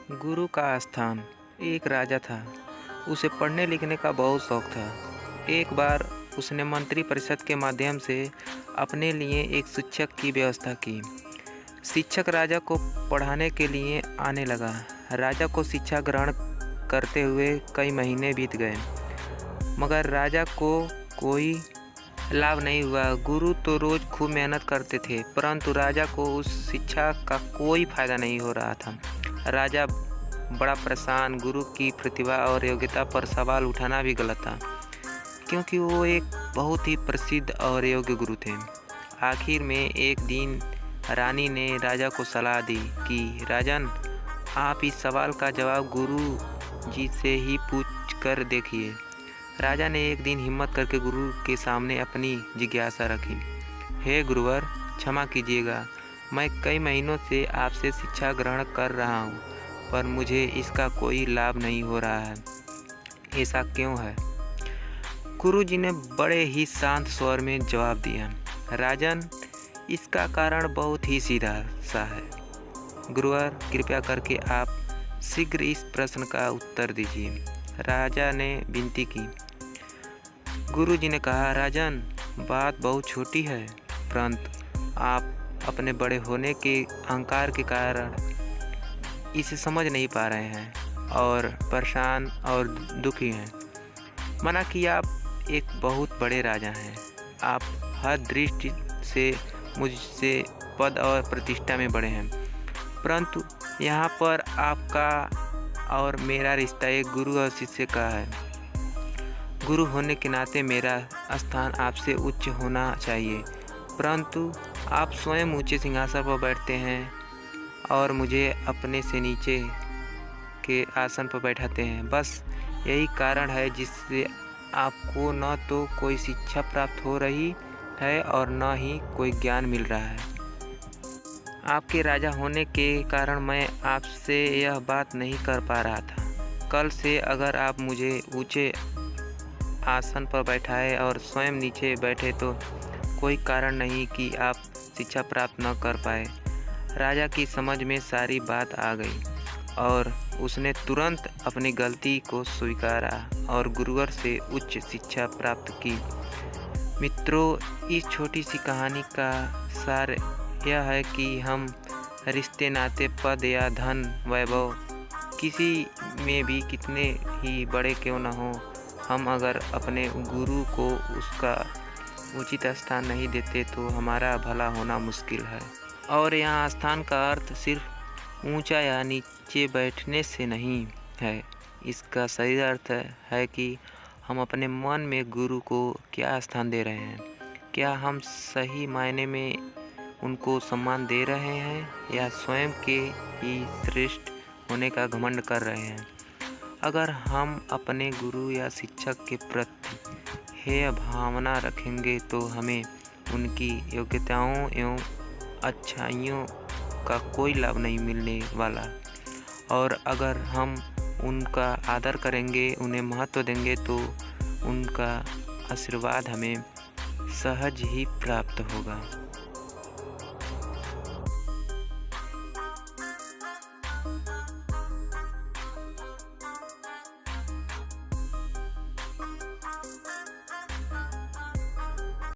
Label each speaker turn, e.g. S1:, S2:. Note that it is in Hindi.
S1: गुरु का स्थान। एक राजा था। उसे पढ़ने लिखने का बहुत शौक था। एक बार उसने मंत्री परिषद के माध्यम से अपने लिए एक शिक्षक की व्यवस्था की। शिक्षक राजा को पढ़ाने के लिए आने लगा। राजा को शिक्षा ग्रहण करते हुए कई महीने बीत गए, मगर राजा को कोई लाभ नहीं हुआ। गुरु तो रोज़ खूब मेहनत करते थे, परंतु राजा को उस शिक्षा का कोई फायदा नहीं हो रहा था। राजा बड़ा परेशान। गुरु की प्रतिभा और योग्यता पर सवाल उठाना भी गलत था, क्योंकि वो एक बहुत ही प्रसिद्ध और योग्य गुरु थे। आखिर में एक दिन रानी ने राजा को सलाह दी कि राजन, आप इस सवाल का जवाब गुरु जी से ही पूछ कर देखिए। राजा ने एक दिन हिम्मत करके गुरु के सामने अपनी जिज्ञासा रखी। हे गुरुवर, क्षमा कीजिएगा, मैं कई महीनों से आपसे शिक्षा ग्रहण कर रहा हूँ, पर मुझे इसका कोई लाभ नहीं हो रहा है। ऐसा क्यों है? गुरु जी ने बड़े ही शांत स्वर में जवाब दिया। राजन, इसका कारण बहुत ही सीधा सा है। गुरुवर, कृपया करके आप शीघ्र इस प्रश्न का उत्तर दीजिए। राजा ने विनती की। गुरु जी ने कहा, राजन, बात बहुत छोटी है, परंतु आप अपने बड़े होने के अहंकार के कारण इसे समझ नहीं पा रहे हैं और परेशान और दुखी हैं। माना कि आप एक बहुत बड़े राजा हैं। आप हर दृष्टि से मुझसे पद और प्रतिष्ठा में बड़े हैं, परंतु यहाँ पर आपका और मेरा रिश्ता एक गुरु और शिष्य का है। गुरु होने के नाते मेरा स्थान आपसे उच्च होना चाहिए, परंतु आप स्वयं ऊंचे सिंहासन पर बैठते हैं और मुझे अपने से नीचे के आसन पर बैठाते हैं। बस यही कारण है जिससे आपको न तो कोई शिक्षा प्राप्त हो रही है और न ही कोई ज्ञान मिल रहा है। आपके राजा होने के कारण मैं आपसे यह बात नहीं कर पा रहा था। कल से अगर आप मुझे ऊंचे आसन पर बैठाए और स्वयं नीचे बैठे तो कोई कारण नहीं कि आप शिक्षा प्राप्त न कर पाए। राजा की समझ में सारी बात आ गई और उसने तुरंत अपनी गलती को स्वीकारा और गुरुवर से उच्च शिक्षा प्राप्त की। मित्रों, इस छोटी सी कहानी का सार यह है कि हम रिश्ते, नाते, पद या धन, वैभव किसी में भी कितने ही बड़े क्यों न हो, हम अगर अपने गुरु को उसका उचित स्थान नहीं देते तो हमारा भला होना मुश्किल है। और यहाँ स्थान का अर्थ सिर्फ ऊंचा या नीचे बैठने से नहीं है। इसका सही अर्थ है कि हम अपने मन में गुरु को क्या स्थान दे रहे हैं। क्या हम सही मायने में उनको सम्मान दे रहे हैं या स्वयं के ही श्रेष्ठ होने का घमंड कर रहे हैं? अगर हम अपने गुरु या शिक्षक के प्रति हेय भावना रखेंगे तो हमें उनकी योग्यताओं एवं अच्छाइयों का कोई लाभ नहीं मिलने वाला, और अगर हम उनका आदर करेंगे, उन्हें महत्व देंगे, तो उनका आशीर्वाद हमें सहज ही प्राप्त होगा।